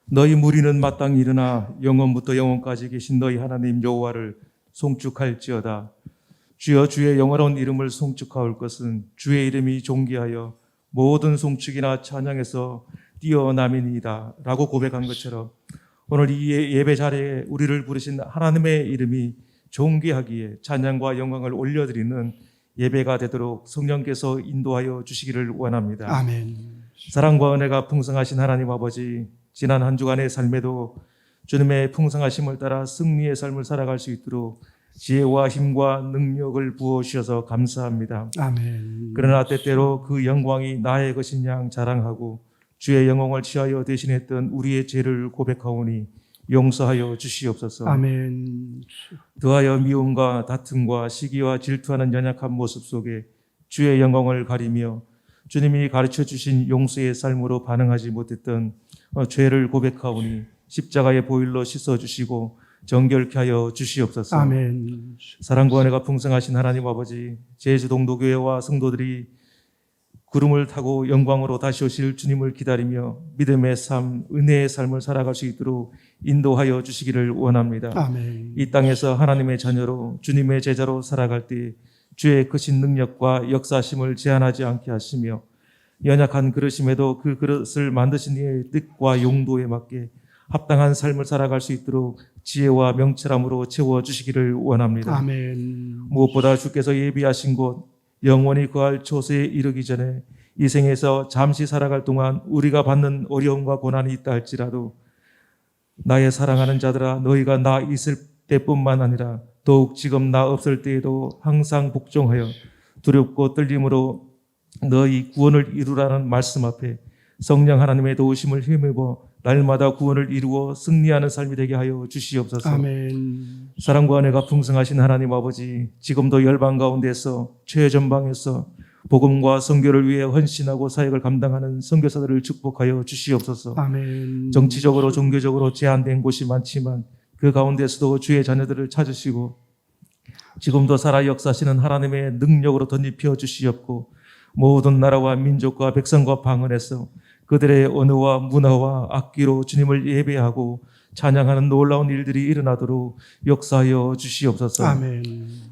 너희 무리는 마땅히 일어나 영원부터 영원까지 계신 너희 하나님 여호와를 송축할지어다. 주여, 주의 영화로운 이름을 송축하올 것은 주의 이름이 존귀하여 모든 송축이나 찬양에서 뛰어남이니이다 라고 고백한 것처럼 오늘 이 예배 자리에 우리를 부르신 하나님의 이름이 존귀하기에 찬양과 영광을 올려드리는 예배가 되도록 성령께서 인도하여 주시기를 원합니다. 아멘. 사랑과 은혜가 풍성하신 하나님 아버지, 지난 한 주간의 삶에도 주님의 풍성하심을 따라 승리의 삶을 살아갈 수 있도록 지혜와 힘과 능력을 부어주셔서 감사합니다. 아멘. 그러나 때때로 그 영광이 나의 것인 양 자랑하고 주의 영광을 취하여 대신했던 우리의 죄를 고백하오니 용서하여 주시옵소서. 아멘. 더하여 미움과 다툼과 시기와 질투하는 연약한 모습 속에 주의 영광을 가리며 주님이 가르쳐 주신 용서의 삶으로 반응하지 못했던 죄를 고백하오니 십자가의 보혈로 씻어주시고 정결케 하여 주시옵소서. 아멘. 사랑과 은혜가 풍성하신 하나님 아버지, 제주동도교회와 성도들이 구름을 타고 영광으로 다시 오실 주님을 기다리며 믿음의 삶, 은혜의 삶을 살아갈 수 있도록 인도하여 주시기를 원합니다. 아멘. 이 땅에서 하나님의 자녀로 주님의 제자로 살아갈 때 주의 크신 능력과 역사심을 제한하지 않게 하시며 연약한 그릇임에도 그 그릇을 만드신 이의 뜻과 용도에 맞게 합당한 삶을 살아갈 수 있도록 지혜와 명철함으로 채워주시기를 원합니다. 아멘. 무엇보다 주께서 예비하신 곳 영원히 거할 초소에 이르기 전에 이 생에서 잠시 살아갈 동안 우리가 받는 어려움과 고난이 있다 할지라도 나의 사랑하는 자들아, 너희가 나 있을 때뿐만 아니라 더욱 지금 나 없을 때에도 항상 복종하여 두렵고 떨림으로 너희 구원을 이루라는 말씀 앞에 성령 하나님의 도우심을 힘입어 날마다 구원을 이루어 승리하는 삶이 되게 하여 주시옵소서. 아멘. 사랑과 은혜가 풍성하신 하나님 아버지, 지금도 열방 가운데서 최전방에서 복음과 선교를 위해 헌신하고 사역을 감당하는 선교사들을 축복하여 주시옵소서. 아멘. 정치적으로 종교적으로 제한된 곳이 많지만 그 가운데서도 주의 자녀들을 찾으시고 지금도 살아 역사하시는 하나님의 능력으로 덧입혀 주시옵고 모든 나라와 민족과 백성과 방언에서 그들의 언어와 문화와 악기로 주님을 예배하고 찬양하는 놀라운 일들이 일어나도록 역사하여 주시옵소서. 아멘.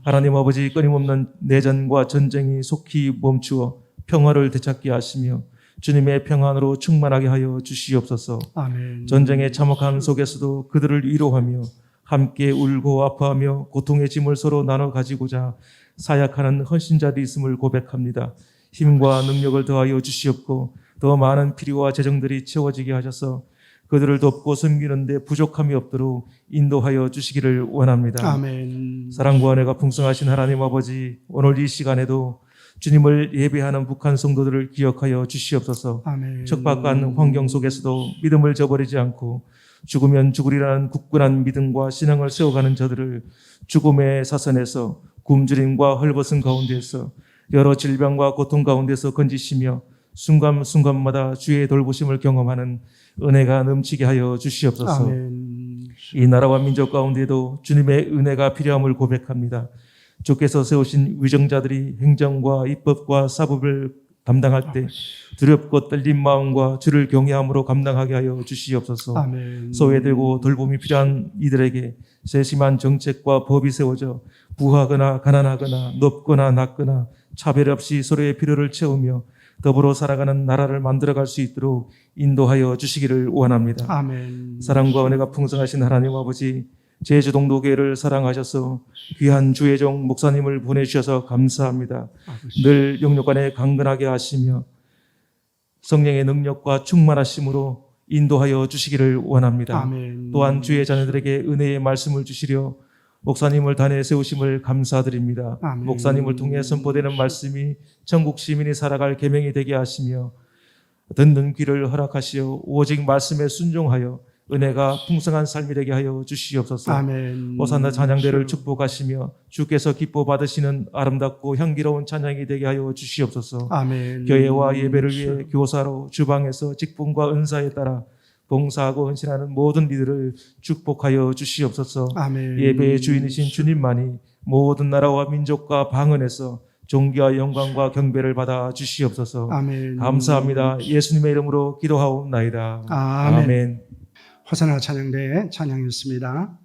하나님 아버지, 끊임없는 내전과 전쟁이 속히 멈추어 평화를 되찾게 하시며 주님의 평안으로 충만하게 하여 주시옵소서. 아멘. 전쟁의 참혹함 속에서도 그들을 위로하며 함께 울고 아파하며 고통의 짐을 서로 나눠 가지고자 사역하는 헌신자들이 있음을 고백합니다. 힘과 능력을 더하여 주시옵고 더 많은 필요와 재정들이 채워지게 하셔서 그들을 돕고 섬기는 데 부족함이 없도록 인도하여 주시기를 원합니다. 아멘. 사랑과 은혜가 풍성하신 하나님 아버지, 오늘 이 시간에도 주님을 예배하는 북한 성도들을 기억하여 주시옵소서. 아멘. 척박한 환경 속에서도 믿음을 저버리지 않고 죽으면 죽으리라는 굳건한 믿음과 신앙을 세워가는 저들을 죽음의 사선에서 굶주림과 헐벗은 가운데서 여러 질병과 고통 가운데서 건지시며 순간순간마다 주의 돌보심을 경험하는 은혜가 넘치게 하여 주시옵소서. 아멘. 이 나라와 민족 가운데도 주님의 은혜가 필요함을 고백합니다. 주께서 세우신 위정자들이 행정과 입법과 사법을 담당할 때 두렵고 떨린 마음과 주를 경외함으로 감당하게 하여 주시옵소서. 아멘. 소외되고 돌봄이 필요한 이들에게 세심한 정책과 법이 세워져 부하거나 가난하거나 높거나 낮거나 차별 없이 서로의 필요를 채우며 더불어 살아가는 나라를 만들어갈 수 있도록 인도하여 주시기를 원합니다. 아멘. 사랑과 은혜가 풍성하신 하나님 아버지, 제주동도교회를 사랑하셔서 귀한 주의 종 목사님을 보내주셔서 감사합니다. 늘 영육간에 강건하게 하시며 성령의 능력과 충만하심으로 인도하여 주시기를 원합니다. 아멘. 또한 주의 자녀들에게 은혜의 말씀을 주시려 목사님을 단에 세우심을 감사드립니다. 아멘. 목사님을 통해 선포되는 말씀이 천국 시민이 살아갈 계명이 되게 하시며 듣는 귀를 허락하시어 오직 말씀에 순종하여 은혜가 풍성한 삶이 되게 하여 주시옵소서. 아멘. 호산나 찬양대를 축복하시며 주께서 기뻐 받으시는 아름답고 향기로운 찬양이 되게 하여 주시옵소서. 아멘. 교회와 예배를 위해 교사로 주방에서 직분과 은사에 따라 봉사하고 헌신하는 모든 이들을 축복하여 주시옵소서. 아멘. 예배의 주인이신 주님만이 모든 나라와 민족과 방언에서 존귀와 영광과 경배를 받아 주시옵소서. 아멘. 감사합니다. 예수님의 이름으로 기도하옵나이다. 아멘. 아멘. 호산나 찬양대의 찬양이었습니다.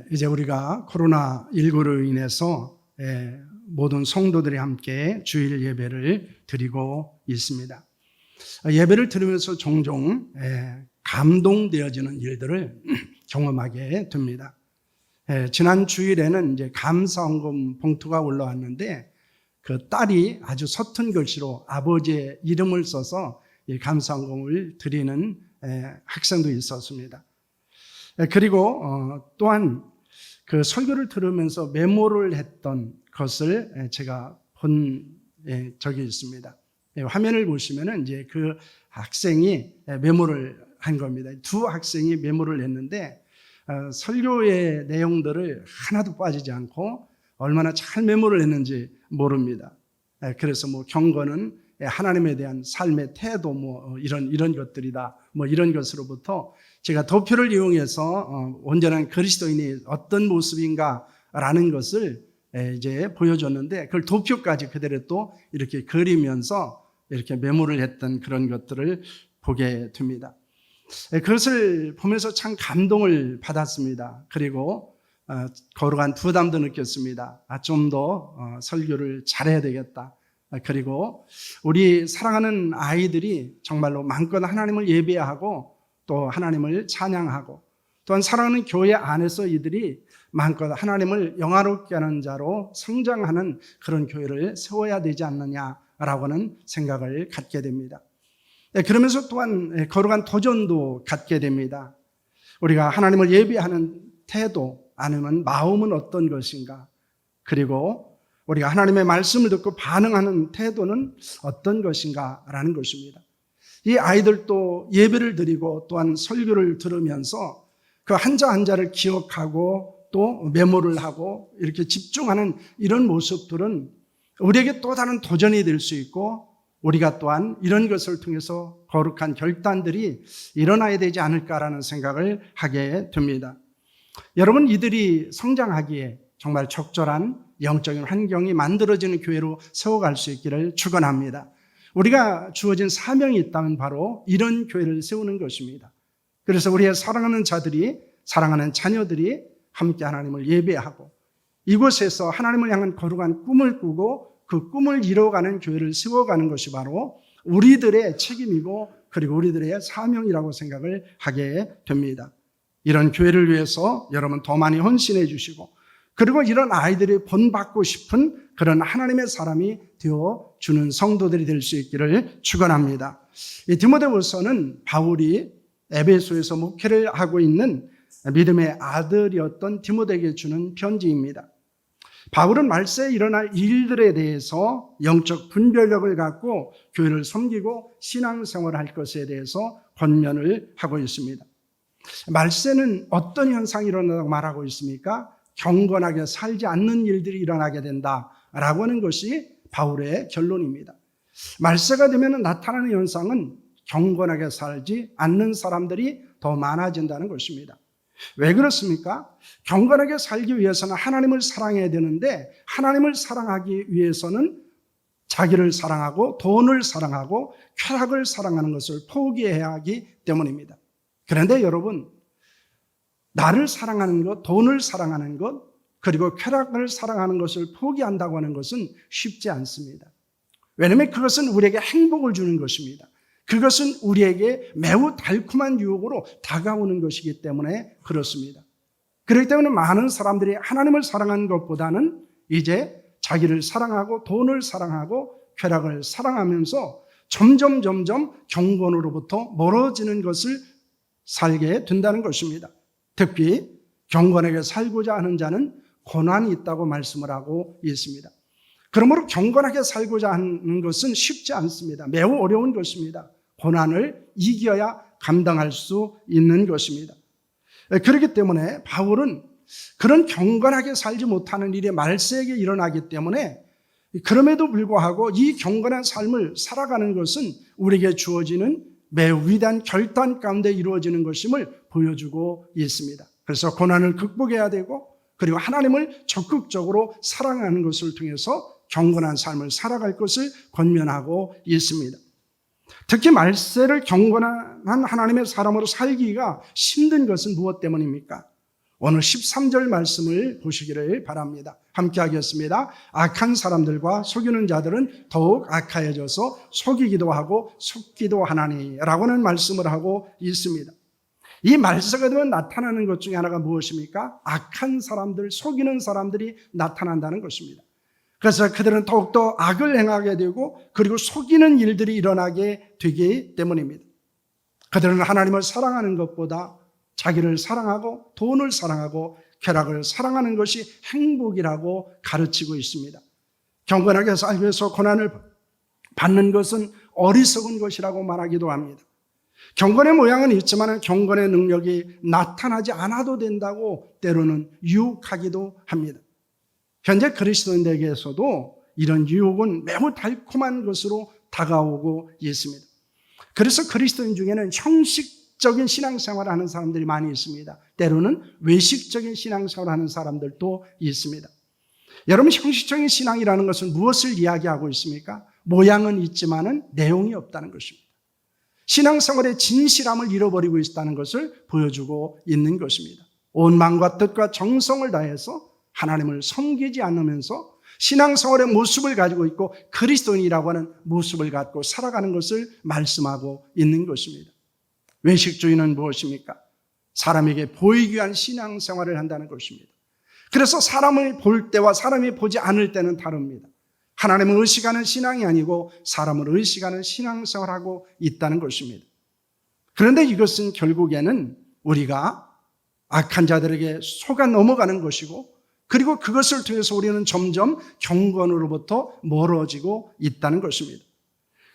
이제 우리가 코로나19로 인해서 모든 성도들이 함께 주일 예배를 드리고 있습니다. 예배를 들으면서 종종 감동되어지는 일들을 경험하게 됩니다. 지난 주일에는 이제 감사헌금 봉투가 올라왔는데 그 딸이 아주 서툰 글씨로 아버지의 이름을 써서 이 감사헌금을 드리는 학생도 있었습니다. 그리고 또한 그 설교를 들으면서 메모를 했던 것을 제가 본 적이 있습니다. 화면을 보시면은 이제 그 학생이 메모를 한 겁니다. 두 학생이 메모를 했는데 설교의 내용들을 하나도 빠지지 않고 얼마나 잘 메모를 했는지 모릅니다. 그래서 뭐 경건은 하나님에 대한 삶의 태도 뭐 이런 것들이다. 뭐 이런 것으로부터 제가 도표를 이용해서 온전한 그리스도인이 어떤 모습인가라는 것을 이제 보여줬는데 그걸 도표까지 그대로 또 이렇게 그리면서 이렇게 메모를 했던 그런 것들을 보게 됩니다. 그것을 보면서 참 감동을 받았습니다. 그리고 거룩한 부담도 느꼈습니다. 좀 더 설교를 잘해야 되겠다. 그리고 우리 사랑하는 아이들이 정말로 마음껏 하나님을 예배하고 또 하나님을 찬양하고 또한 사랑하는 교회 안에서 이들이 마음껏 하나님을 영화롭게 하는 자로 성장하는 그런 교회를 세워야 되지 않느냐라고는 생각을 갖게 됩니다. 그러면서 또한 거룩한 도전도 갖게 됩니다. 우리가 하나님을 예배하는 태도 아니면 마음은 어떤 것인가, 그리고 우리가 하나님의 말씀을 듣고 반응하는 태도는 어떤 것인가라는 것입니다. 이 아이들도 예배를 드리고 또한 설교를 들으면서 그 한자 한자를 기억하고 또 메모를 하고 이렇게 집중하는 이런 모습들은 우리에게 또 다른 도전이 될 수 있고 우리가 또한 이런 것을 통해서 거룩한 결단들이 일어나야 되지 않을까라는 생각을 하게 됩니다. 여러분, 이들이 성장하기에 정말 적절한 영적인 환경이 만들어지는 교회로 세워갈 수 있기를 축원합니다. 우리가 주어진 사명이 있다면 바로 이런 교회를 세우는 것입니다. 그래서 우리의 사랑하는 자들이, 사랑하는 자녀들이 함께 하나님을 예배하고 이곳에서 하나님을 향한 거룩한 꿈을 꾸고 그 꿈을 이뤄가는 교회를 세워가는 것이 바로 우리들의 책임이고 그리고 우리들의 사명이라고 생각을 하게 됩니다. 이런 교회를 위해서 여러분 더 많이 헌신해 주시고 그리고 이런 아이들이 본받고 싶은 그런 하나님의 사람이 되어주는 성도들이 될 수 있기를 축원합니다. 이 디모데후서는 바울이 에베소에서 목회를 하고 있는 믿음의 아들이었던 디모데에게 주는 편지입니다. 바울은 말세에 일어날 일들에 대해서 영적 분별력을 갖고 교회를 섬기고 신앙생활을 할 것에 대해서 권면을 하고 있습니다. 말세는 어떤 현상이 일어난다고 말하고 있습니까? 경건하게 살지 않는 일들이 일어나게 된다라고 하는 것이 바울의 결론입니다. 말세가 되면 나타나는 현상은 경건하게 살지 않는 사람들이 더 많아진다는 것입니다. 왜 그렇습니까? 경건하게 살기 위해서는 하나님을 사랑해야 되는데 하나님을 사랑하기 위해서는 자기를 사랑하고 돈을 사랑하고 쾌락을 사랑하는 것을 포기해야 하기 때문입니다. 그런데 여러분, 나를 사랑하는 것, 돈을 사랑하는 것, 그리고 쾌락을 사랑하는 것을 포기한다고 하는 것은 쉽지 않습니다. 왜냐하면 그것은 우리에게 행복을 주는 것입니다. 그것은 우리에게 매우 달콤한 유혹으로 다가오는 것이기 때문에 그렇습니다. 그렇기 때문에 많은 사람들이 하나님을 사랑하는 것보다는 이제 자기를 사랑하고 돈을 사랑하고 쾌락을 사랑하면서 점점 경건으로부터 멀어지는 것을 살게 된다는 것입니다. 특히 경건하게 살고자 하는 자는 고난이 있다고 말씀을 하고 있습니다. 그러므로 경건하게 살고자 하는 것은 쉽지 않습니다. 매우 어려운 것입니다. 고난을 이겨야 감당할 수 있는 것입니다. 그렇기 때문에 바울은 그런 경건하게 살지 못하는 일이 말세에게 일어나기 때문에 그럼에도 불구하고 이 경건한 삶을 살아가는 것은 우리에게 주어지는 매우 위대한 결단 가운데 이루어지는 것임을 보여주고 있습니다. 그래서 고난을 극복해야 되고 그리고 하나님을 적극적으로 사랑하는 것을 통해서 경건한 삶을 살아갈 것을 권면하고 있습니다. 특히 말세를 경건한 하나님의 사람으로 살기가 힘든 것은 무엇 때문입니까? 오늘 13절 말씀을 보시기를 바랍니다. 함께 하겠습니다. 악한 사람들과 속이는 자들은 더욱 악하여져서 속이기도 하고 속기도 하나니 라고는 말씀을 하고 있습니다. 이 말세가 되면 나타나는 것 중에 하나가 무엇입니까? 악한 사람들, 속이는 사람들이 나타난다는 것입니다. 그래서 그들은 더욱더 악을 행하게 되고 그리고 속이는 일들이 일어나게 되기 때문입니다. 그들은 하나님을 사랑하는 것보다 자기를 사랑하고 돈을 사랑하고 쾌락을 사랑하는 것이 행복이라고 가르치고 있습니다. 경건하게 살기 위해서 고난을 받는 것은 어리석은 것이라고 말하기도 합니다. 경건의 모양은 있지만 경건의 능력이 나타나지 않아도 된다고 때로는 유혹하기도 합니다. 현재 그리스도인들에게서도 이런 유혹은 매우 달콤한 것으로 다가오고 있습니다. 그래서 그리스도인 중에는 형식적인 신앙생활을 하는 사람들이 많이 있습니다. 때로는 외식적인 신앙생활을 하는 사람들도 있습니다. 여러분, 형식적인 신앙이라는 것은 무엇을 이야기하고 있습니까? 모양은 있지만은 내용이 없다는 것입니다. 신앙생활의 진실함을 잃어버리고 있다는 것을 보여주고 있는 것입니다. 온 마음과 뜻과 정성을 다해서 하나님을 섬기지 않으면서 신앙생활의 모습을 가지고 있고 그리스도인이라고 하는 모습을 갖고 살아가는 것을 말씀하고 있는 것입니다. 외식주의는 무엇입니까? 사람에게 보이기 위한 신앙생활을 한다는 것입니다. 그래서 사람을 볼 때와 사람이 보지 않을 때는 다릅니다. 하나님을 의식하는 신앙이 아니고 사람을 의식하는 신앙생활을 하고 있다는 것입니다. 그런데 이것은 결국에는 우리가 악한 자들에게 속아 넘어가는 것이고 그리고 그것을 통해서 우리는 점점 경건으로부터 멀어지고 있다는 것입니다.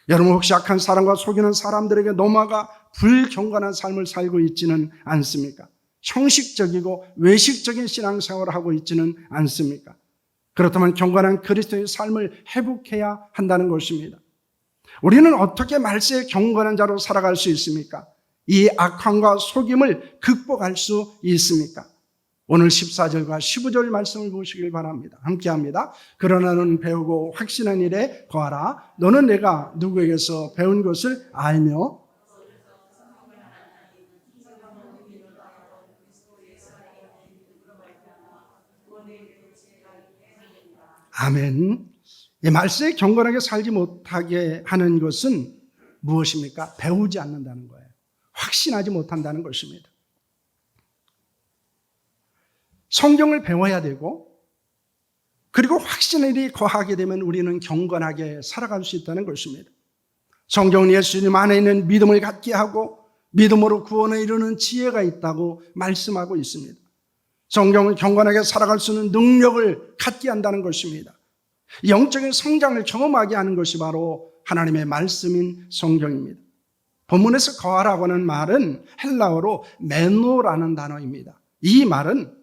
여러분 혹시 악한 사람과 속이는 사람들에게 넘어가 불경건한 삶을 살고 있지는 않습니까? 형식적이고 외식적인 신앙생활을 하고 있지는 않습니까? 그렇다면 경건한 그리스도의 삶을 회복해야 한다는 것입니다. 우리는 어떻게 말세의 경건한 자로 살아갈 수 있습니까? 이 악함과 속임을 극복할 수 있습니까? 오늘 14절과 15절 말씀을 보시길 바랍니다. 함께합니다. 그러나 너는 배우고 확신한 일에 거하라. 너는 내가 누구에게서 배운 것을 알며 아멘. 이 말세에 경건하게 살지 못하게 하는 것은 무엇입니까? 배우지 않는다는 거예요. 확신하지 못한다는 것입니다. 성경을 배워야 되고 그리고 확신이 거하게 되면 우리는 경건하게 살아갈 수 있다는 것입니다. 성경은 예수님 안에 있는 믿음을 갖게 하고 믿음으로 구원에 이르는 지혜가 있다고 말씀하고 있습니다. 성경은 경건하게 살아갈 수 있는 능력을 갖게 한다는 것입니다. 영적인 성장을 경험하게 하는 것이 바로 하나님의 말씀인 성경입니다. 본문에서 거하라고 하는 말은 헬라어로 메노라는 단어입니다. 이 말은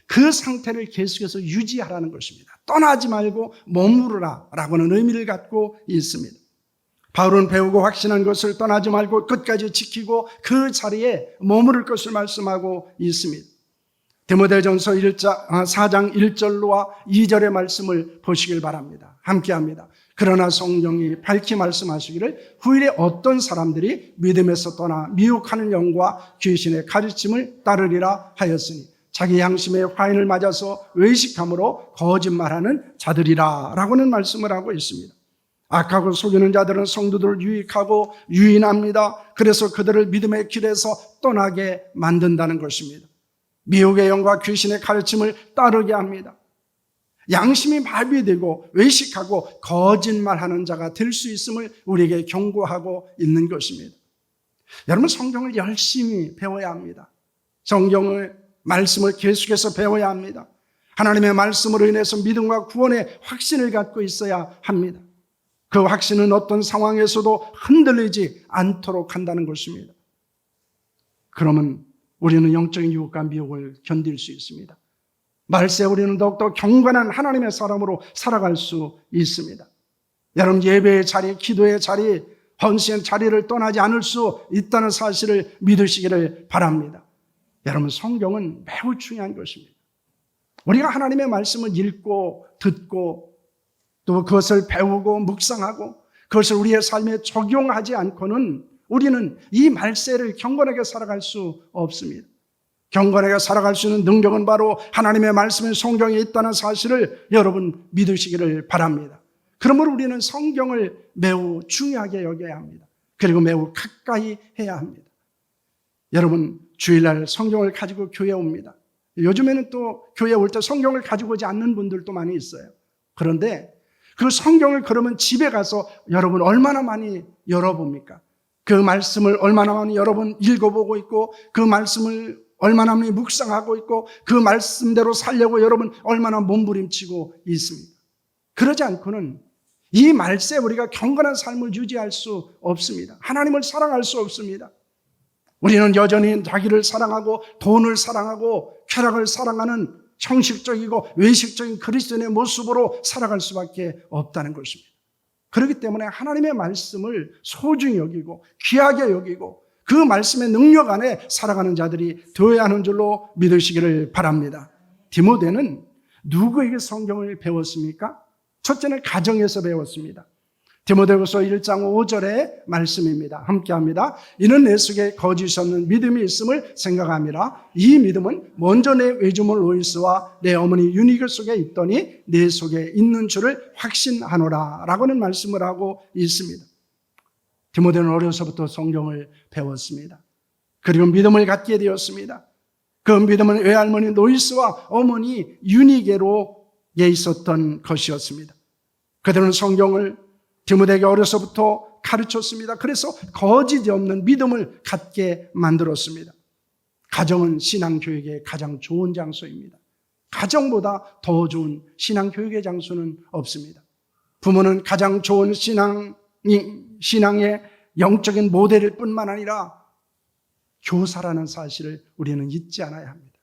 그 상태를 계속해서 유지하라는 것입니다. 떠나지 말고 머무르라 라고 하는 의미를 갖고 있습니다. 바울은 배우고 확신한 것을 떠나지 말고 끝까지 지키고 그 자리에 머무를 것을 말씀하고 있습니다. 디모데전서 4장 1절로와 2절의 말씀을 보시길 바랍니다. 함께합니다. 그러나 성경이 밝히 말씀하시기를 후일에 어떤 사람들이 믿음에서 떠나 미혹하는 영과 귀신의 가르침을 따르리라 하였으니 자기 양심의 화인을 맞아서 외식함으로 거짓말하는 자들이라 라고는 말씀을 하고 있습니다. 악하고 속이는 자들은 성도들을 유익하고 유인합니다. 그래서 그들을 믿음의 길에서 떠나게 만든다는 것입니다. 미혹의 영과 귀신의 가르침을 따르게 합니다. 양심이 마비되고 외식하고 거짓말하는 자가 될 수 있음을 우리에게 경고하고 있는 것입니다. 여러분 성경을 열심히 배워야 합니다. 성경을 말씀을 계속해서 배워야 합니다. 하나님의 말씀으로 인해서 믿음과 구원의 확신을 갖고 있어야 합니다. 그 확신은 어떤 상황에서도 흔들리지 않도록 한다는 것입니다. 그러면 우리는 영적인 유혹과 미혹을 견딜 수 있습니다. 말세 우리는 더욱더 경건한 하나님의 사람으로 살아갈 수 있습니다. 여러분 예배의 자리, 기도의 자리, 헌신의 자리를 떠나지 않을 수 있다는 사실을 믿으시기를 바랍니다. 여러분 성경은 매우 중요한 것입니다. 우리가 하나님의 말씀을 읽고 듣고 또 그것을 배우고 묵상하고 그것을 우리의 삶에 적용하지 않고는 우리는 이 말세를 경건하게 살아갈 수 없습니다. 경건하게 살아갈 수 있는 능력은 바로 하나님의 말씀인 성경에 있다는 사실을 여러분 믿으시기를 바랍니다. 그러므로 우리는 성경을 매우 중요하게 여겨야 합니다. 그리고 매우 가까이 해야 합니다. 여러분 주일날 성경을 가지고 교회에 옵니다. 요즘에는 또 교회에 올 때 성경을 가지고 오지 않는 분들도 많이 있어요. 그런데 그 성경을 그러면 집에 가서 여러분 얼마나 많이 열어봅니까? 그 말씀을 얼마나 많이 여러분 읽어보고 있고 그 말씀을 얼마나 많이 묵상하고 있고 그 말씀대로 살려고 여러분 얼마나 몸부림치고 있습니까? 그러지 않고는 이 말세 우리가 경건한 삶을 유지할 수 없습니다. 하나님을 사랑할 수 없습니다. 우리는 여전히 자기를 사랑하고 돈을 사랑하고 쾌락을 사랑하는 형식적이고 외식적인 그리스도인의 모습으로 살아갈 수밖에 없다는 것입니다. 그렇기 때문에 하나님의 말씀을 소중히 여기고 귀하게 여기고 그 말씀의 능력 안에 살아가는 자들이 되어야 하는 줄로 믿으시기를 바랍니다. 디모데는 누구에게 성경을 배웠습니까? 첫째는 가정에서 배웠습니다. 디모데후서 1장 5절의 말씀입니다. 함께합니다. 이는 내 속에 거짓 없는 믿음이 있음을 생각함이라. 이 믿음은 먼저 내 외조모 로이스와 내 어머니 유니게 속에 있더니 내 속에 있는 줄을 확신하노라 라고는 말씀을 하고 있습니다. 디모데는 어려서부터 성경을 배웠습니다. 그리고 믿음을 갖게 되었습니다. 그 믿음은 외할머니 로이스와 어머니 유니게로에 있었던 것이었습니다. 그들은 성경을 디모데에게 어려서부터 가르쳤습니다. 그래서 거짓이 없는 믿음을 갖게 만들었습니다. 가정은 신앙교육의 가장 좋은 장소입니다. 가정보다 더 좋은 신앙교육의 장소는 없습니다. 부모는 가장 좋은 신앙의 영적인 모델일 뿐만 아니라 교사라는 사실을 우리는 잊지 않아야 합니다.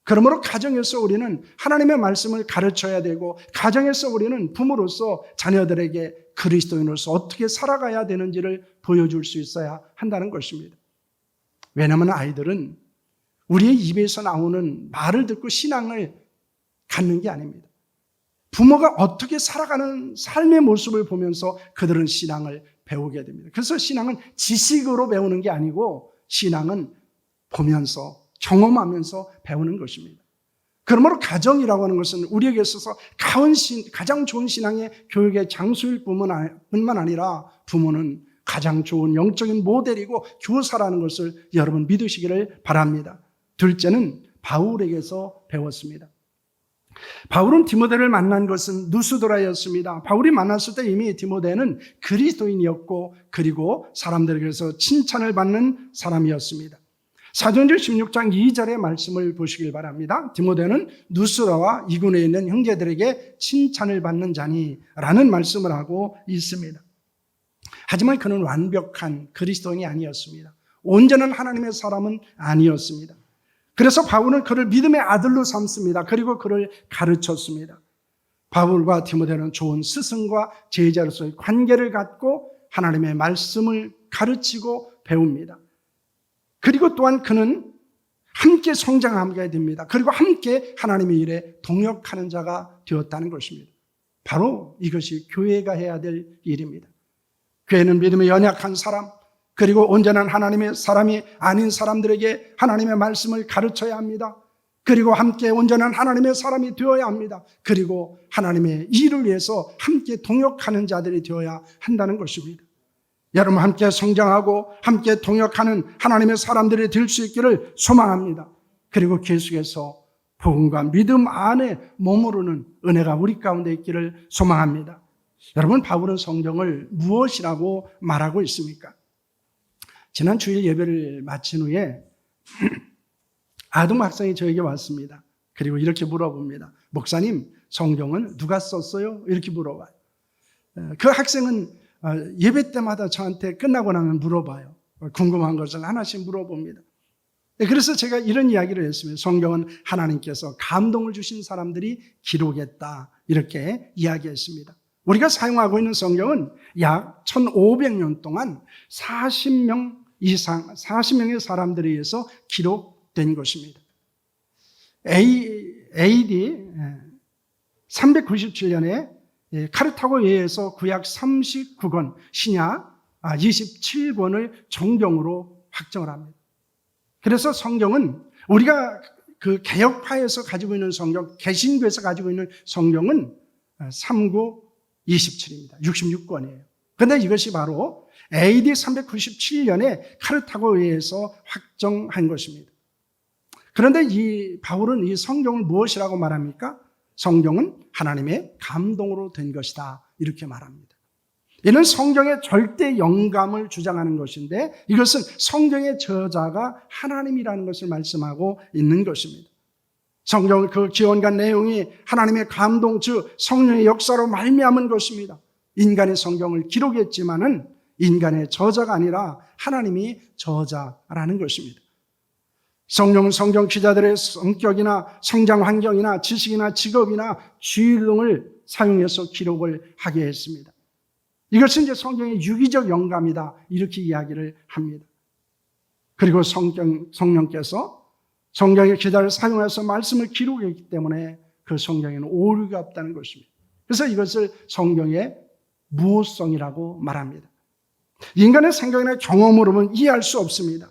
그러므로 가정에서 우리는 하나님의 말씀을 가르쳐야 되고, 가정에서 우리는 부모로서 자녀들에게 그리스도인으로서 어떻게 살아가야 되는지를 보여줄 수 있어야 한다는 것입니다. 왜냐하면 아이들은 우리의 입에서 나오는 말을 듣고 신앙을 갖는 게 아닙니다. 부모가 어떻게 살아가는 삶의 모습을 보면서 그들은 신앙을 배우게 됩니다. 그래서 신앙은 지식으로 배우는 게 아니고 신앙은 보면서 경험하면서 배우는 것입니다. 그러므로 가정이라고 하는 것은 우리에게 있어서 가장 좋은 신앙의 교육의 장소일 뿐만 아니라 부모는 가장 좋은 영적인 모델이고 교사라는 것을 여러분 믿으시기를 바랍니다. 둘째는 바울에게서 배웠습니다. 바울은 디모데를 만난 것은 누스드라였습니다. 바울이 만났을 때 이미 디모데는 그리스도인이었고, 그리고 사람들에게서 칭찬을 받는 사람이었습니다. 사도행전 16장 2절의 말씀을 보시길 바랍니다. 디모데는 누스라와 이군에 있는 형제들에게 칭찬을 받는 자니 라는 말씀을 하고 있습니다. 하지만 그는 완벽한 그리스도인이 아니었습니다. 온전한 하나님의 사람은 아니었습니다. 그래서 바울은 그를 믿음의 아들로 삼습니다. 그리고 그를 가르쳤습니다. 바울과 디모데는 좋은 스승과 제자로서의 관계를 갖고 하나님의 말씀을 가르치고 배웁니다. 그리고 또한 그는 함께 성장하게 됩니다. 그리고 함께 하나님의 일에 동역하는 자가 되었다는 것입니다. 바로 이것이 교회가 해야 될 일입니다. 교회는 믿음에 연약한 사람, 그리고 온전한 하나님의 사람이 아닌 사람들에게 하나님의 말씀을 가르쳐야 합니다. 그리고 함께 온전한 하나님의 사람이 되어야 합니다. 그리고 하나님의 일을 위해서 함께 동역하는 자들이 되어야 한다는 것입니다. 여러분 함께 성장하고 함께 동역하는 하나님의 사람들이 될 수 있기를 소망합니다. 그리고 계속해서 복음과 믿음 안에 머무르는 은혜가 우리 가운데 있기를 소망합니다. 여러분, 바울은 성경을 무엇이라고 말하고 있습니까? 지난 주일 예배를 마친 후에 아동 학생이 저에게 왔습니다. 그리고 이렇게 물어봅니다. 목사님, 성경은 누가 썼어요? 이렇게 물어봐요. 그 학생은 예배 때마다 저한테 끝나고 나면 물어봐요. 궁금한 것을 하나씩 물어봅니다. 그래서 제가 이런 이야기를 했습니다. 성경은 하나님께서 감동을 주신 사람들이 기록했다, 이렇게 이야기했습니다. 우리가 사용하고 있는 성경은 약 1500년 동안 40명의 사람들에 의해서 기록된 것입니다. AD 397년에 카르타고에 의해서 구약 39권, 신약 27권을 정경으로 확정을 합니다. 그래서 성경은 우리가 그 개혁파에서 가지고 있는 성경, 개신교에서 가지고 있는 성경은 3927입니다. 66권이에요. 그런데 이것이 바로 AD 397년에 카르타고에 의해서 확정한 것입니다. 그런데 이 바울은 이 성경을 무엇이라고 말합니까? 성경은 하나님의 감동으로 된 것이다, 이렇게 말합니다. 이는 성경의 절대 영감을 주장하는 것인데, 이것은 성경의 저자가 하나님이라는 것을 말씀하고 있는 것입니다. 성경 그 기원과 내용이 하나님의 감동, 즉 성령의 역사로 말미암은 것입니다. 인간의 성경을 기록했지만은 인간의 저자가 아니라 하나님이 저자라는 것입니다. 성령은 성경 기자들의 성격이나 성장 환경이나 지식이나 직업이나 주의 등을 사용해서 기록을 하게 했습니다. 이것은 이제 성경의 유기적 영감이다, 이렇게 이야기를 합니다. 그리고 성령께서 성경의 기자를 사용해서 말씀을 기록했기 때문에 그 성경에는 오류가 없다는 것입니다. 그래서 이것을 성경의 무호성이라고 말합니다. 인간의 생각이나 경험으로는 이해할 수 없습니다.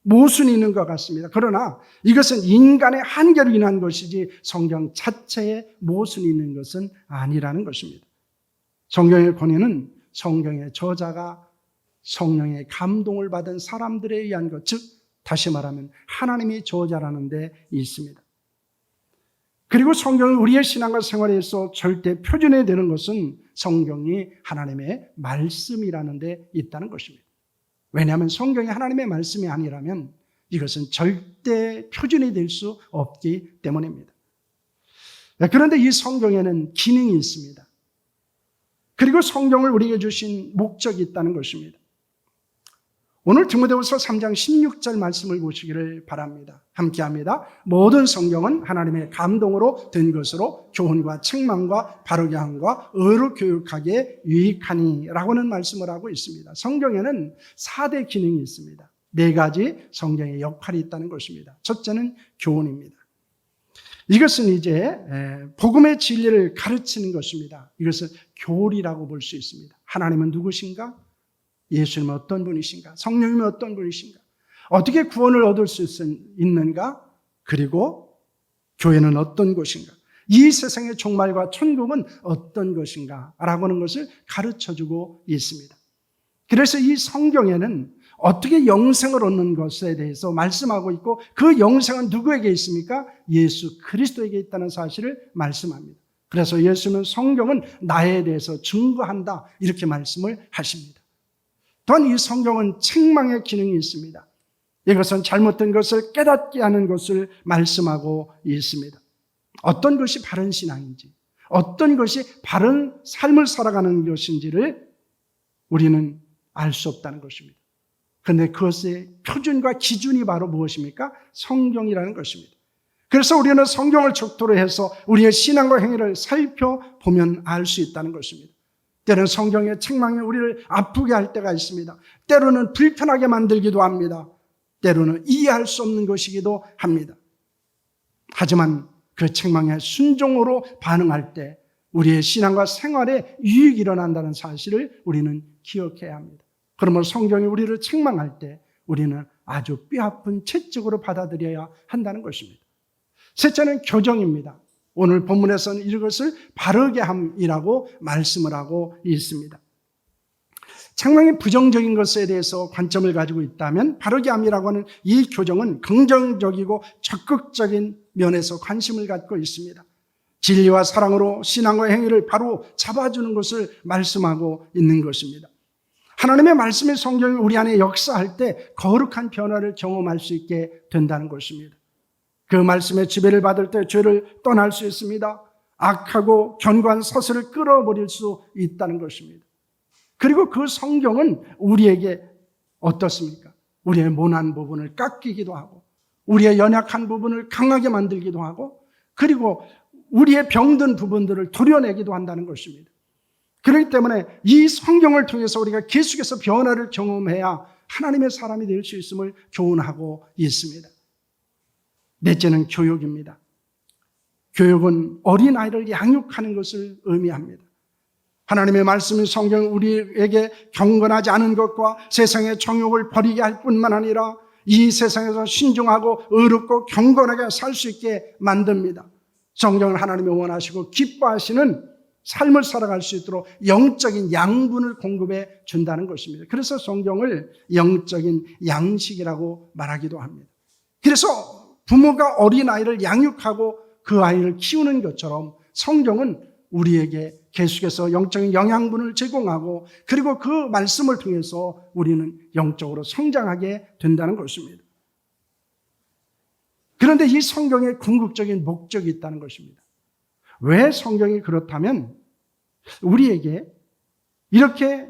모순이 있는 것 같습니다. 그러나 이것은 인간의 한계로 인한 것이지 성경 자체에 모순이 있는 것은 아니라는 것입니다. 성경의 권위는 성경의 저자가 성령의 감동을 받은 사람들에 의한 것, 즉 다시 말하면 하나님이 저자라는 데 있습니다. 그리고 성경을 우리의 신앙과 생활에서 절대 표준해야 되는 것은 성경이 하나님의 말씀이라는 데 있다는 것입니다. 왜냐하면 성경이 하나님의 말씀이 아니라면 이것은 절대 표준이 될 수 없기 때문입니다. 그런데 이 성경에는 기능이 있습니다. 그리고 성경을 우리에게 주신 목적이 있다는 것입니다. 오늘 디모데후서 3장 16절 말씀을 보시기를 바랍니다. 함께합니다. 모든 성경은 하나님의 감동으로 된 것으로 교훈과 책망과 바르게 함과 의로 교육하기에 유익하니 라고 하는 말씀을 하고 있습니다. 성경에는 4대 기능이 있습니다. 4가지 성경의 역할이 있다는 것입니다. 첫째는 교훈입니다. 이것은 이제 복음의 진리를 가르치는 것입니다. 이것을 교리라고 볼 수 있습니다. 하나님은 누구신가? 예수님은 어떤 분이신가? 성령님은 어떤 분이신가? 어떻게 구원을 얻을 수 있는가? 그리고 교회는 어떤 곳인가? 이 세상의 종말과 천국은 어떤 것인가? 라고 하는 것을 가르쳐주고 있습니다. 그래서 이 성경에는 어떻게 영생을 얻는 것에 대해서 말씀하고 있고 그 영생은 누구에게 있습니까? 예수 그리스도에게 있다는 사실을 말씀합니다. 그래서 예수는 성경은 나에 대해서 증거한다 이렇게 말씀을 하십니다. 또한 이 성경은 책망의 기능이 있습니다. 이것은 잘못된 것을 깨닫게 하는 것을 말씀하고 있습니다. 어떤 것이 바른 신앙인지, 어떤 것이 바른 삶을 살아가는 것인지를 우리는 알 수 없다는 것입니다. 그런데 그것의 표준과 기준이 바로 무엇입니까? 성경이라는 것입니다. 그래서 우리는 성경을 척도로 해서 우리의 신앙과 행위를 살펴보면 알 수 있다는 것입니다. 때로는 성경의 책망이 우리를 아프게 할 때가 있습니다. 때로는 불편하게 만들기도 합니다. 때로는 이해할 수 없는 것이기도 합니다. 하지만 그 책망에 순종으로 반응할 때 우리의 신앙과 생활에 유익이 일어난다는 사실을 우리는 기억해야 합니다. 그러므로 성경이 우리를 책망할 때 우리는 아주 뼈아픈 채찍으로 받아들여야 한다는 것입니다. 셋째는 교정입니다. 오늘 본문에서는 이것을 바르게 함이라고 말씀을 하고 있습니다. 책망이 부정적인 것에 대해서 관점을 가지고 있다면 바르게 함이라고 하는 이 교정은 긍정적이고 적극적인 면에서 관심을 갖고 있습니다. 진리와 사랑으로 신앙과 행위를 바로 잡아주는 것을 말씀하고 있는 것입니다. 하나님의 말씀의 성경이 우리 안에 역사할 때 거룩한 변화를 경험할 수 있게 된다는 것입니다. 그 말씀의 지배를 받을 때 죄를 떠날 수 있습니다. 악하고 견고한 서슬을 끌어버릴 수 있다는 것입니다. 그리고 그 성경은 우리에게 어떻습니까? 우리의 모난 부분을 깎이기도 하고 우리의 연약한 부분을 강하게 만들기도 하고 그리고 우리의 병든 부분들을 도려내기도 한다는 것입니다. 그렇기 때문에 이 성경을 통해서 우리가 계속해서 변화를 경험해야 하나님의 사람이 될 수 있음을 교훈하고 있습니다. 넷째는 교육입니다. 교육은 어린아이를 양육하는 것을 의미합니다. 하나님의 말씀인 성경 우리에게 경건하지 않은 것과 세상의 정욕을 버리게 할 뿐만 아니라 이 세상에서 신중하고 의롭고 경건하게 살 수 있게 만듭니다. 성경은 하나님이 원하시고 기뻐하시는 삶을 살아갈 수 있도록 영적인 양분을 공급해 준다는 것입니다. 그래서 성경을 영적인 양식이라고 말하기도 합니다. 그래서 부모가 어린아이를 양육하고 그 아이를 키우는 것처럼 성경은 우리에게 계속해서 영적인 영양분을 제공하고 그리고 그 말씀을 통해서 우리는 영적으로 성장하게 된다는 것입니다. 그런데 이 성경에 궁극적인 목적이 있다는 것입니다. 왜 성경이 그렇다면 우리에게 이렇게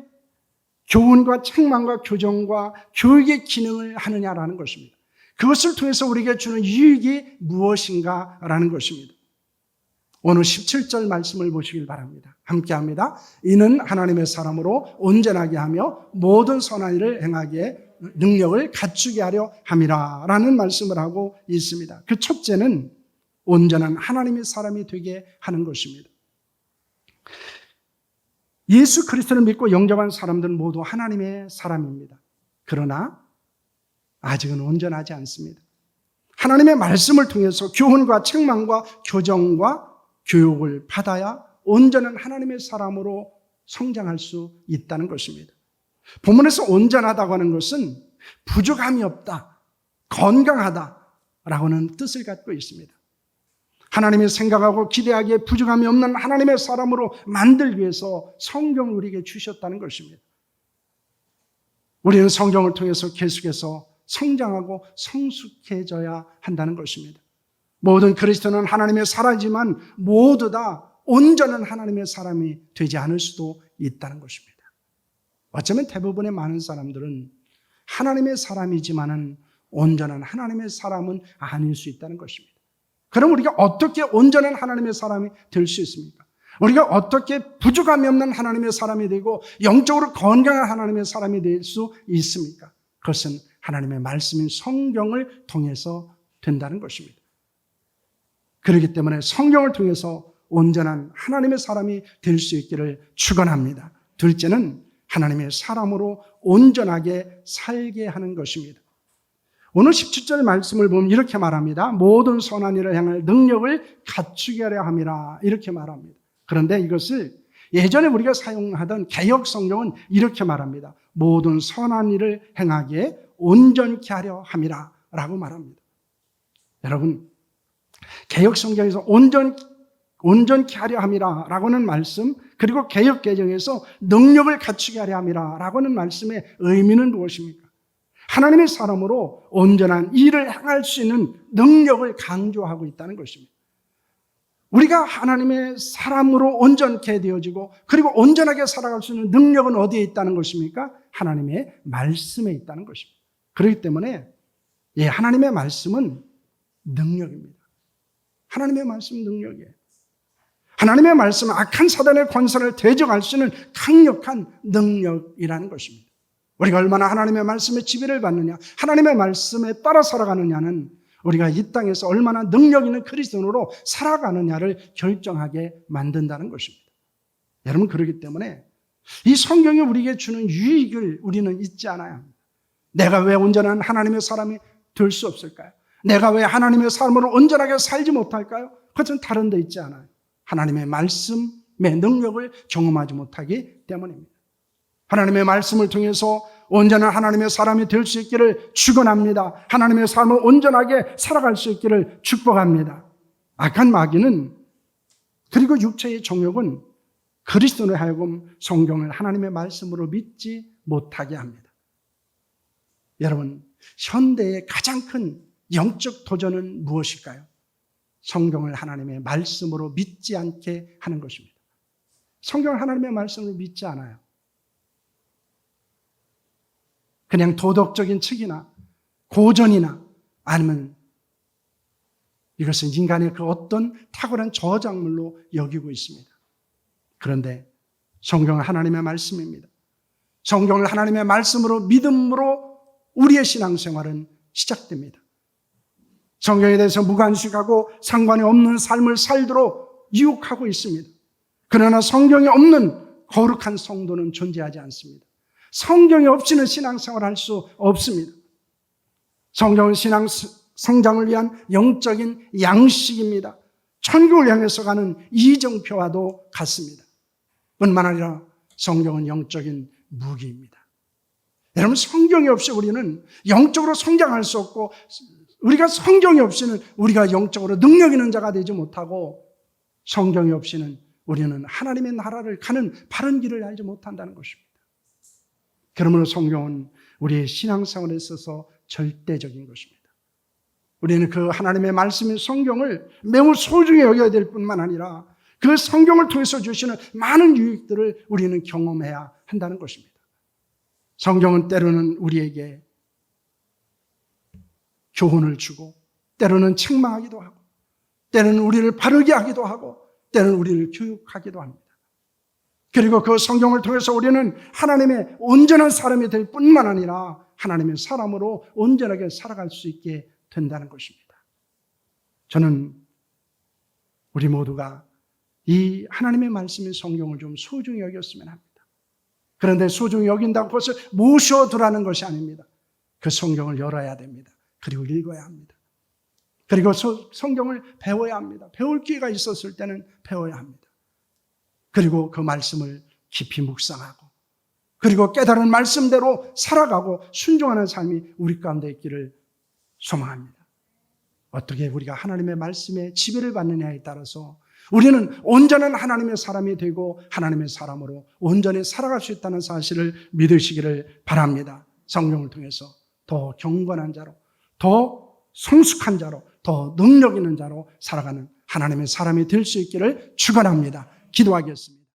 교훈과 책망과 교정과 교육의 기능을 하느냐라는 것입니다. 그것을 통해서 우리에게 주는 유익이 무엇인가라는 것입니다. 오늘 17절 말씀을 보시길 바랍니다. 함께합니다. 이는 하나님의 사람으로 온전하게 하며 모든 선한 일을 행하기에 능력을 갖추게 하려 함이라 라는 말씀을 하고 있습니다. 그 첫째는 온전한 하나님의 사람이 되게 하는 것입니다. 예수 그리스도를 믿고 영접한 사람들은 모두 하나님의 사람입니다. 그러나 아직은 온전하지 않습니다. 하나님의 말씀을 통해서 교훈과 책망과 교정과 교육을 받아야 온전한 하나님의 사람으로 성장할 수 있다는 것입니다. 본문에서 온전하다고 하는 것은 부족함이 없다, 건강하다라고는 뜻을 갖고 있습니다. 하나님이 생각하고 기대하기에 부족함이 없는 하나님의 사람으로 만들기 위해서 성경을 우리에게 주셨다는 것입니다. 우리는 성경을 통해서 계속해서 성장하고 성숙해져야 한다는 것입니다. 모든 그리스도는 하나님의 사람이지만 모두 다 온전한 하나님의 사람이 되지 않을 수도 있다는 것입니다. 어쩌면 대부분의 많은 사람들은 하나님의 사람이지만은 온전한 하나님의 사람은 아닐 수 있다는 것입니다. 그럼 우리가 어떻게 온전한 하나님의 사람이 될 수 있습니까? 우리가 어떻게 부족함이 없는 하나님의 사람이 되고 영적으로 건강한 하나님의 사람이 될 수 있습니까? 그것은 하나님의 말씀인 성경을 통해서 된다는 것입니다. 그렇기 때문에 성경을 통해서 온전한 하나님의 사람이 될 수 있기를 축원합니다. 둘째는 하나님의 사람으로 온전하게 살게 하는 것입니다. 오늘 17절 말씀을 보면 이렇게 말합니다. 모든 선한 일을 향할 능력을 갖추게 하려 함이라 이렇게 말합니다. 그런데 이것을 예전에 우리가 사용하던 개역 성경은 이렇게 말합니다. 모든 선한 일을 행하기에 온전케 하려 함이라 라고 말합니다. 여러분, 개역 성경에서 온전케 하려 함이라 라고는 말씀, 그리고 개역 개정에서 능력을 갖추게 하려 함이라 라고는 말씀의 의미는 무엇입니까? 하나님의 사람으로 온전한 일을 행할 수 있는 능력을 강조하고 있다는 것입니다. 우리가 하나님의 사람으로 온전케 되어지고 그리고 온전하게 살아갈 수 있는 능력은 어디에 있다는 것입니까? 하나님의 말씀에 있다는 것입니다. 그렇기 때문에 하나님의 말씀은 능력입니다. 하나님의 말씀은 능력이에요. 하나님의 말씀은 악한 사단의 권세를 대적할 수 있는 강력한 능력이라는 것입니다. 우리가 얼마나 하나님의 말씀에 지배를 받느냐, 하나님의 말씀에 따라 살아가느냐는 우리가 이 땅에서 얼마나 능력 있는 그리스도인으로 살아가느냐를 결정하게 만든다는 것입니다. 여러분, 그렇기 때문에 이 성경이 우리에게 주는 유익을 우리는 잊지 않아야 합니다. 내가 왜 온전한 하나님의 사람이 될 수 없을까요? 내가 왜 하나님의 삶으로 온전하게 살지 못할까요? 그것은 다른 데 있지 않아요. 하나님의 말씀의 능력을 경험하지 못하기 때문입니다. 하나님의 말씀을 통해서 온전한 하나님의 사람이 될 수 있기를 축원합니다. 하나님의 삶을 온전하게 살아갈 수 있기를 축복합니다. 악한 마귀는 그리고 육체의 정욕은 그리스도로 하여금 성경을 하나님의 말씀으로 믿지 못하게 합니다. 여러분, 현대의 가장 큰 영적 도전은 무엇일까요? 성경을 하나님의 말씀으로 믿지 않게 하는 것입니다. 성경을 하나님의 말씀으로 믿지 않아요. 그냥 도덕적인 측이나 고전이나 아니면 이것은 인간의 그 어떤 탁월한 저작물로 여기고 있습니다. 그런데 성경은 하나님의 말씀입니다. 성경을 하나님의 말씀으로 믿음으로 우리의 신앙생활은 시작됩니다. 성경에 대해서 무관심하고 상관이 없는 삶을 살도록 유혹하고 있습니다. 그러나 성경이 없는 거룩한 성도는 존재하지 않습니다. 성경이 없이는 신앙생활을 할 수 없습니다. 성경은 신앙 성장을 위한 영적인 양식입니다. 천국을 향해서 가는 이정표와도 같습니다. 뿐만 아니라 성경은 영적인 무기입니다. 여러분, 성경이 없이 우리는 영적으로 성장할 수 없고 우리가 성경이 없이는 우리가 영적으로 능력 있는 자가 되지 못하고 성경이 없이는 우리는 하나님의 나라를 가는 바른 길을 알지 못한다는 것입니다. 그러므로 성경은 우리의 신앙생활에 있어서 절대적인 것입니다. 우리는 그 하나님의 말씀인 성경을 매우 소중히 여겨야 될 뿐만 아니라 그 성경을 통해서 주시는 많은 유익들을 우리는 경험해야 한다는 것입니다. 성경은 때로는 우리에게 교훈을 주고 때로는 책망하기도 하고 때로는 우리를 바르게 하기도 하고 때로는 우리를 교육하기도 합니다. 그리고 그 성경을 통해서 우리는 하나님의 온전한 사람이 될 뿐만 아니라 하나님의 사람으로 온전하게 살아갈 수 있게 된다는 것입니다. 저는 우리 모두가 이 하나님의 말씀인 성경을 좀 소중히 여겼으면 합니다. 그런데 소중히 여긴다고 그것을 모셔두라는 것이 아닙니다. 그 성경을 열어야 됩니다. 그리고 읽어야 합니다. 그리고 성경을 배워야 합니다. 배울 기회가 있었을 때는 배워야 합니다. 그리고 그 말씀을 깊이 묵상하고 그리고 깨달은 말씀대로 살아가고 순종하는 삶이 우리 가운데 있기를 소망합니다. 어떻게 우리가 하나님의 말씀에 지배를 받느냐에 따라서 우리는 온전한 하나님의 사람이 되고 하나님의 사람으로 온전히 살아갈 수 있다는 사실을 믿으시기를 바랍니다. 성경을 통해서 더 경건한 자로, 더 성숙한 자로, 더 능력 있는 자로 살아가는 하나님의 사람이 될 수 있기를 축원합니다. 기도하겠습니다.